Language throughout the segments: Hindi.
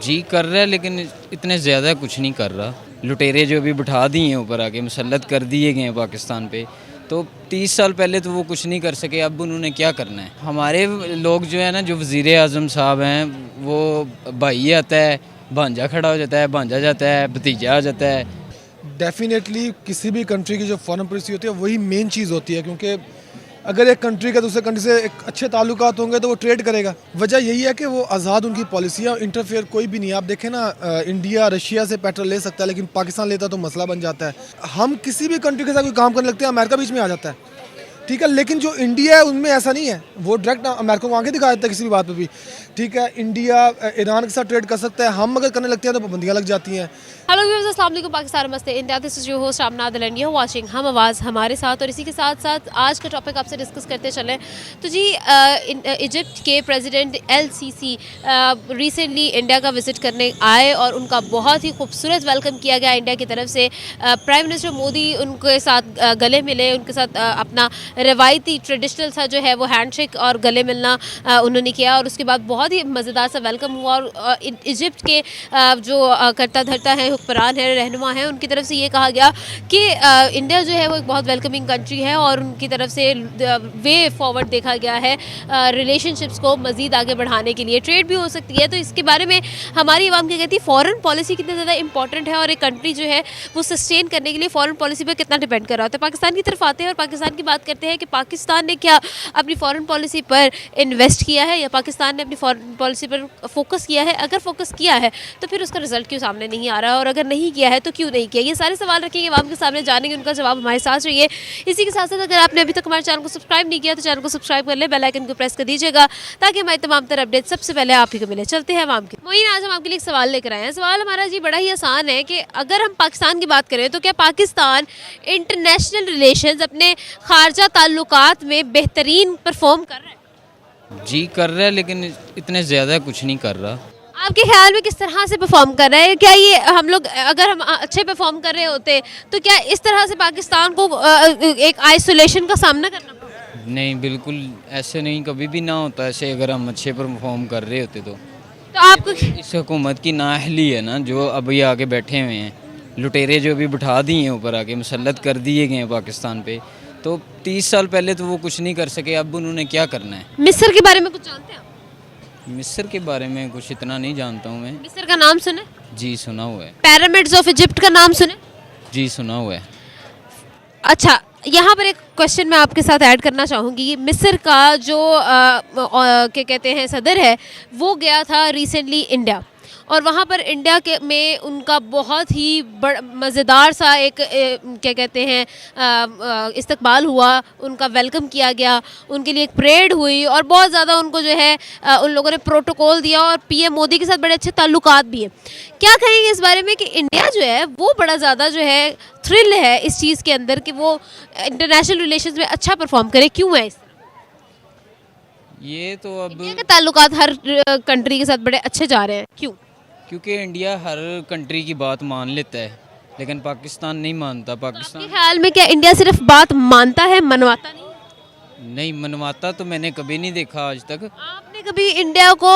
जी कर रहा है, लेकिन इतने ज़्यादा कुछ नहीं कर रहा। लुटेरे जो अभी बिठा दिए हैं ऊपर आके, मुसल्लत कर दिए गए हैं पाकिस्तान पे, तो 30 साल पहले तो वो कुछ नहीं कर सके, अब उन्होंने क्या करना है। हमारे लोग जो है ना, जो वज़ीर आज़म साहब हैं, वो भाई आता है, भांजा खड़ा हो जाता है, भांजा जाता है, भतीजा आ जाता है। डेफिनेटली किसी भी कंट्री की जो फॉरेन पॉलिसी होती है वही मेन चीज़ होती है, क्योंकि अगर एक कंट्री का दूसरे कंट्री से एक अच्छे ताल्लुकात होंगे तो वो ट्रेड करेगा। वजह यही है कि वो आज़ाद उनकी पॉलिसियाँ, इंटरफेयर कोई भी नहीं है। आप देखें ना, इंडिया रशिया से पेट्रोल ले सकता है, लेकिन पाकिस्तान लेता तो मसला बन जाता है। हम किसी भी कंट्री के साथ कोई काम करने लगते हैं, अमेरिका बीच में आ जाता है, ठीक है। लेकिन जो इंडिया है उनमें ऐसा नहीं है, वो डायरेक्ट अमेरिका को आगे दिखा देता है किसी भी बात पे भी, ठीक है। इंडिया ईरान के साथ ट्रेड कर सकता है, हम अगर करने लगते हैं तो पाबंदियाँ लग जाती हैं। हेलो व्यूअर्स, अस्सलाम वालेकुम, पाकिस्तान मस्ते India, this is your host Aamna Adil and you watching हम आवाज़ हमारे साथ। और इसी के साथ साथ आज का टॉपिक आपसे डिस्कस करते चलें तो जी इजिप्ट के प्रेसिडेंट LCC रिसेंटली इंडिया का विज़िट करने आए और उनका बहुत ही खूबसूरत वेलकम किया गया इंडिया की तरफ से। प्राइम मिनिस्टर मोदी उनके साथ गले मिले, उनके साथ अपना रवायती ट्रेडिशनल सा जो है वो हैंडशेक और गले मिलना उन्होंने किया। और उसके बाद बहुत ही मज़ेदार सा वेलकम हुआ। और इजिप्ट के जो करता धरता है, हुक्मरान है, रहनुमा है, उनकी तरफ से ये कहा गया कि इंडिया जो है वो एक बहुत वेलकमिंग कंट्री है और उनकी तरफ से वे फॉरवर्ड देखा गया है रिलेशनशिप्स को मज़ीद आगे बढ़ाने के लिए। ट्रेड भी हो सकती है, तो इसके बारे में हमारी आवाम क्या कहती है, फॉरेन पॉलिसी कितनी ज़्यादा इंपॉर्टेंट है और एक कंट्री जो है वो सस्टेन करने के लिए फॉरेन पॉलिसी पर कितना डिपेंड कर रहा होता है। पाकिस्तान की तरफ आते हैं और पाकिस्तान की बात करते हैं कि पाकिस्तान ने क्या अपनी फॉरेन पॉलिसी पर इन्वेस्ट किया है या पाकिस्तान ने अपनी फॉरेन पॉलिसी पर फोकस किया है। अगर फोकस किया है तो फिर उसका रिजल्ट क्यों सामने नहीं आ रहा है, और अगर नहीं किया है तो क्यों नहीं किया। ये सारे सवाल रखेंगे आवाम के सामने, जानेंगे उनका जवाब, हमारे साथ रहिए। इसी के साथ साथ अगर आपने अभी तक हमारे चैनल को सब्सक्राइब नहीं किया तो चैनल को सब्सक्राइब कर ले, बेल आइकन को प्रेस कर दीजिएगा ताकि हमारी तमाम तरह अपडेट सबसे पहले आप ही को मिले। चलते हैं आवाम के। मोइन, आज हम आपके लिए एक सवाल लेकर आए हैं। सवाल हमारा जी बड़ा ही आसान है कि अगर हम पाकिस्तान की बात करें तो क्या पाकिस्तान इंटरनेशनल रिलेशंस, अपने खारजा ताल्लुकात में बेहतरीन परफॉर्म कर रहा है? जी कर रहा है, लेकिन इतने ज़्यादा कुछ नहीं कर रहा। आपके ख्याल में किस तरह से परफॉर्म कर रहे हैं? क्या ये हम लोग अगर हम अच्छे परफॉर्म कर रहे होते तो क्या इस तरह से पाकिस्तान को एक आइसोलेशन का सामना करना पड़ता? नहीं, बिल्कुल ऐसे नहीं, कभी भी ना होता ऐसे। अगर हम अच्छे परफॉर्म कर रहे होते तो आपको इस हुकूमत की नाअहली है ना, जो अभी आके बैठे हुए हैं, लुटेरे जो अभी बिठा दिए हैं ऊपर आके, मुसल्लत कर दिए गए हैं पाकिस्तान पे, तो 30 साल पहले तो वो कुछ नहीं कर सके, अब उन्होंने क्या करना है। मिस्र के बारे में कुछ जानते हैं आप? मिस्र के बारे में कुछ इतना नहीं जानता हूँ मैं। मिस्र का नाम सुने? जी सुना हुआ है। पिरामिड्स ऑफ इजिप्ट का नाम सुने? जी सुना हुआ है। अच्छा, यहाँ पर एक क्वेश्चन मैं आपके साथ ऐड करना चाहूँगी। मिस्र का जो क्या कहते हैं सदर है, वो गया था रिसेंटली इंडिया, और वहाँ पर इंडिया के में उनका बहुत ही मज़ेदार सा एक क्या कहते हैं इस्तकबाल हुआ, उनका वेलकम किया गया, उनके लिए एक परेड हुई और बहुत ज़्यादा उनको जो है उन लोगों ने प्रोटोकॉल दिया और PM मोदी के साथ बड़े अच्छे ताल्लुकात भी हैं। क्या कहेंगे इस बारे में कि इंडिया जो है वो बड़ा ज़्यादा जो है थ्रिल है इस चीज़ के अंदर कि वो इंटरनेशनल रिलेशंस में अच्छा परफॉर्म करे, क्यों है इस तरह? ये तो अब इंडिया के ताल्लुकात हर कंट्री के साथ बड़े अच्छे जा रहे हैं, क्यों? क्योंकि इंडिया हर कंट्री की बात मान लेता है, लेकिन पाकिस्तान नहीं मानता। आपके पाकिस्तान ख्याल में क्या इंडिया सिर्फ बात मानता है, मनवाता नहीं? नहीं मनवाता तो मैंने कभी नहीं देखा आज तक। आपने कभी इंडिया को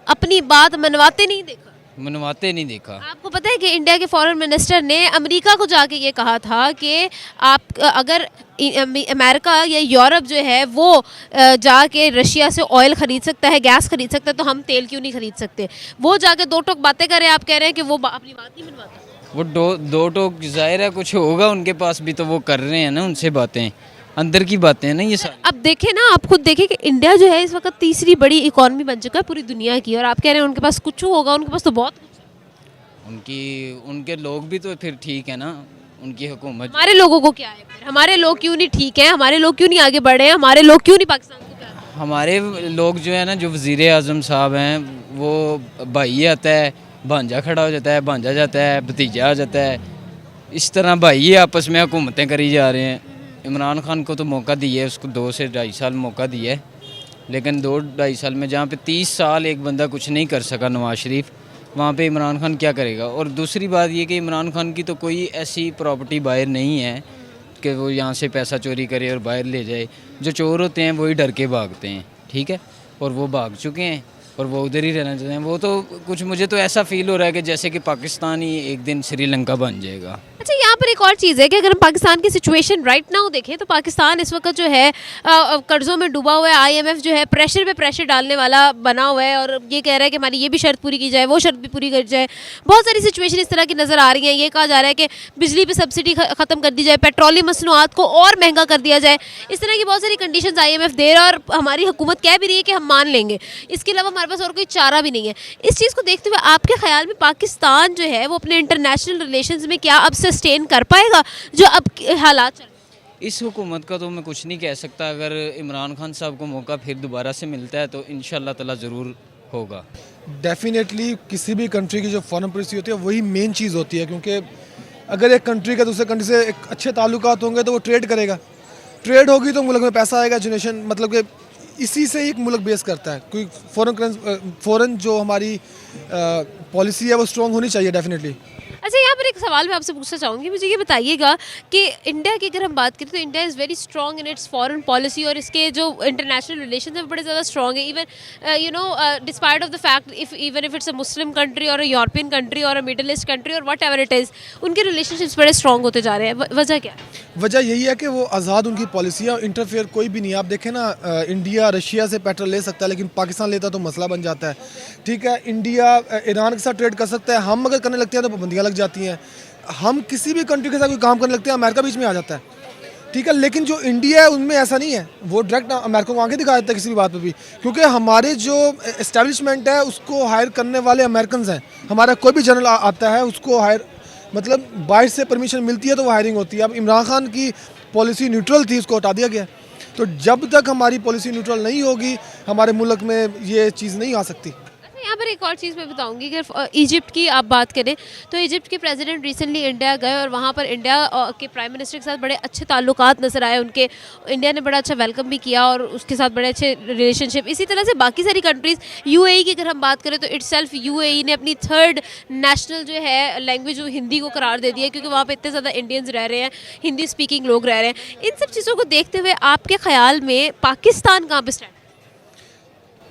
अपनी बात मनवाते नहीं देखा? मनवाते नहीं देखा। आपको पता है कि इंडिया के फॉरेन मिनिस्टर ने अमेरिका को जाके ये कहा था कि आप अगर अमेरिका या यूरोप जो है वो जाके रशिया से ऑयल ख़रीद सकता है, गैस ख़रीद सकता है, तो हम तेल क्यों नहीं ख़रीद सकते? वो जाके दो टोक बातें करें, आप कह रहे हैं कि वो अपनी बात नहीं मनवाता। वो दो टोक ज़ाहिर है कुछ होगा उनके पास भी, तो वो कर रहे हैं ना उनसे बातें, अंदर की बातें हैं ना ये सारी। अब देखें ना, आप खुद देखें कि इंडिया जो है इस वक्त तीसरी बड़ी इकॉनमी बन चुका है पूरी दुनिया की, और आप कह रहे हैं उनके पास कुछ होगा, उनके पास तो बहुत कुछ है। उनके लोग भी तो फिर ठीक है ना, उनकी हुकूमत। हमारे लोगों को क्या है फिर? हमारे लोग क्यों नहीं ठीक हैं? हमारे लोग क्यों नहीं आगे बढ़े हैं? हमारे लोग क्यों नहीं पाकिस्तान को प्यार करते? हमारे लोग जो है ना, जो वज़ीर आज़म साहब हैं, वो भाई आता है, भांजा खड़ा हो जाता है, भांजा जाता है, भतीजा आ जाता है, इस तरह भाई आपस में हुकूमतें करी जा रहे हैं। इमरान खान को तो मौका दिया है, उसको 2 से 2.5 साल मौका दिया है, लेकिन 2-2.5 साल में जहाँ पे 30 साल एक बंदा कुछ नहीं कर सका, नवाज शरीफ, वहाँ पे इमरान खान क्या करेगा। और दूसरी बात ये कि इमरान खान की तो कोई ऐसी प्रॉपर्टी बाहर नहीं है कि वो यहाँ से पैसा चोरी करे और बाहर ले जाए। जो चोर होते हैं वही डर के भागते हैं, ठीक है, और वो भाग चुके हैं। और वो उधर ही रहना चाहते हैं। वो तो कुछ मुझे तो ऐसा फील हो रहा है कि जैसे कि पाकिस्तान ही एक दिन श्रीलंका बन जाएगा। अच्छा, यहाँ पर एक और चीज़ है कि अगर हम पाकिस्तान की सिचुएशन राइट नाउ देखें तो पाकिस्तान इस वक्त जो है कर्ज़ों में डूबा हुआ है। आईएमएफ जो है प्रेशर पे प्रेशर डालने वाला बना हुआ है और ये कह रहा है कि हमारी ये भी शर्त पूरी की जाए, वो शर्त भी पूरी कर जाए। बहुत सारी सिचुएशन इस तरह की नज़र आ रही हैं। ये कहा जा रहा है कि बिजली पे सब्सिडी ख़त्म कर दी जाए, पेट्रोलियम मसनूआत को और महंगा कर दिया जाए। इस तरह की बहुत सारी कंडीशंस आईएमएफ दे रहा है और हमारी हुकूमत कह भी रही है कि हम मान लेंगे, इसके अलावा हमारे पास और कोई चारा भी नहीं है। इस चीज़ को देखते हुए आपके ख्याल में पाकिस्तान जो है वो अपने इंटरनेशनल रिलेशंस में क्या अब सस्टेन कर पाएगा जो अब के हालात चल रहे हैं? इस हुकूमत का तो मैं कुछ नहीं कह सकता। अगर इमरान खान साहब को मौका फिर दोबारा से मिलता है तो इंशाल्लाह ताला ज़रूर होगा। डेफिनेटली किसी भी कंट्री की जो फॉरेन पॉलिसी होती है वही मेन चीज़ होती है, क्योंकि अगर एक कंट्री का दूसरे कंट्री से एक अच्छे ताल्लुकात होंगे तो वो ट्रेड करेगा। ट्रेड होगी तो मुल्क में पैसा आएगा, जनरेशन मतलब कि इसी से ही एक मुल्क बेस करता है। कोई फ़ॉरेन जो हमारी पॉलिसी है वो स्ट्रॉन्ग होनी चाहिए डेफिनेटली। अच्छा, यहाँ पर एक सवाल मैं आपसे पूछना चाहूँगी, मुझे ये बताइएगा कि इंडिया की अगर हम बात करें तो India is very strong in its foreign policy और इसके जो इंटरनेशनल रिलेशन है वो बड़े ज़्यादा स्ट्रॉन्ग है। Even despite of the fact if it's a Muslim country और अ यूरोपियन कंट्री और अ मिडल ईस्ट कंट्री और वट एवर इट इज़, उनके रिलेशनशिप्स बड़े स्ट्रॉन्ग होते जा रहे हैं। वजह क्या है? वजह यही है कि वो आज़ाद उनकी पॉलिसियाँ, इंटरफेयर कोई भी नहीं है। आप देखें ना, इंडिया रशिया से पेट्रोल ले सकता है लेकिन पाकिस्तान लेता तो मसला बन जाता है। ठीक है, इंडिया ईरान के साथ ट्रेड कर सकता है, हम अगर करने लगते हैं तो पाबंदियाँ लग जाती हैं। हम किसी भी कंट्री के साथ कोई काम करने लगते हैं अमेरिका बीच में आ जाता है। ठीक है, लेकिन जो इंडिया है उनमें ऐसा नहीं है, वो डायरेक्ट अमेरिका को आगे दिखा देता है किसी भी बात पे भी, क्योंकि हमारे जो एस्टेब्लिशमेंट है उसको हायर करने वाले अमेरिकन हैं। हमारा कोई भी जनरल आता है उसको हायर मतलब बाहर से परमिशन मिलती है तो वो हायरिंग होती है। अब इमरान खान की पॉलिसी न्यूट्रल थी, उसको हटा दिया गया। तो जब तक हमारी पॉलिसी न्यूट्रल नहीं होगी हमारे मुल्क में ये चीज़ नहीं आ सकती। अच्छा, यहाँ पर एक और चीज़ मैं बताऊंगी कि इजिप्ट की आप बात करें तो इजिप्ट के प्रेसिडेंट रिसेंटली इंडिया गए और वहाँ पर इंडिया के प्राइम मिनिस्टर के साथ बड़े अच्छे ताल्लुकात नजर आए उनके। इंडिया ने बड़ा अच्छा वेलकम भी किया और उसके साथ बड़े अच्छे रिलेशनशिप। इसी तरह से बाकी सारी कंट्रीज़, यूएई की अगर हम बात करें तो इटसेल्फ यूएई ने अपनी थर्ड नेशनल जो है लैंग्वेज हिंदी को करार दे दिया है, क्योंकि वहाँ पर इतने ज़्यादा इंडियंस रह रहे हैं, हिंदी स्पीकिंग लोग रह रहे हैं। इन सब चीज़ों को देखते हुए आपके ख्याल में पाकिस्तान कहाँ पर स्टैंड?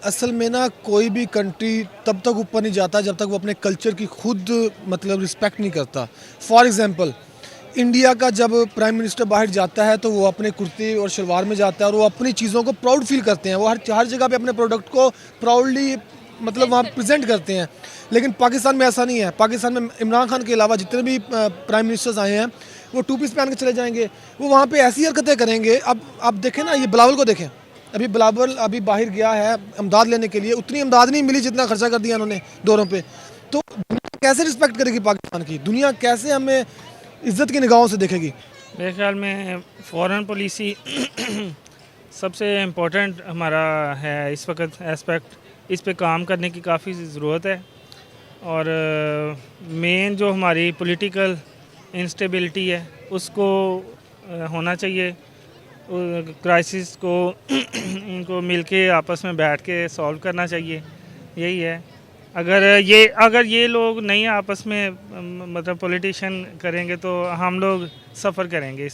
असल में ना कोई भी कंट्री तब तक ऊपर नहीं जाता जब तक वो अपने कल्चर की खुद मतलब रिस्पेक्ट नहीं करता। फॉर एग्जांपल, इंडिया का जब प्राइम मिनिस्टर बाहर जाता है तो वो अपने कुर्ते और शलवार में जाता है और वो अपनी चीज़ों को प्राउड फील करते हैं। वो हर जगह पे अपने प्रोडक्ट को प्राउडली मतलब वहाँ प्रेजेंट करते हैं। लेकिन पाकिस्तान में ऐसा नहीं है। पाकिस्तान में इमरान खान के अलावा जितने भी प्राइम मिनिस्टर्स आए हैं वो टू पीस पहन के चले जाएंगे, वो वहाँ पर ऐसी हरकतें करेंगे। अब आप देखें ना, ये बिलावल को देखें, अभी बिलावल अभी बाहर गया है अमदाद लेने के लिए, उतनी अमदाद नहीं मिली जितना खर्चा कर दिया उन्होंने दौरों पे। तो दुनिया कैसे रिस्पेक्ट करेगी पाकिस्तान की? दुनिया कैसे हमें इज्जत की निगाहों से देखेगी? मेरे ख्याल में फ़ॉरेन पॉलिसी सबसे इम्पोर्टेंट हमारा है इस वक्त एस्पेक्ट। इस पे काम करने की काफ़ी ज़रूरत है और मेन जो हमारी पॉलिटिकल इंस्टेबिलिटी है उसको होना चाहिए। क्राइसिस को इनको मिलके आपस में बैठ के सॉल्व करना चाहिए, यही है। अगर ये लोग नहीं आपस में मतलब पॉलिटिशियन करेंगे तो हम लोग सफ़र करेंगे।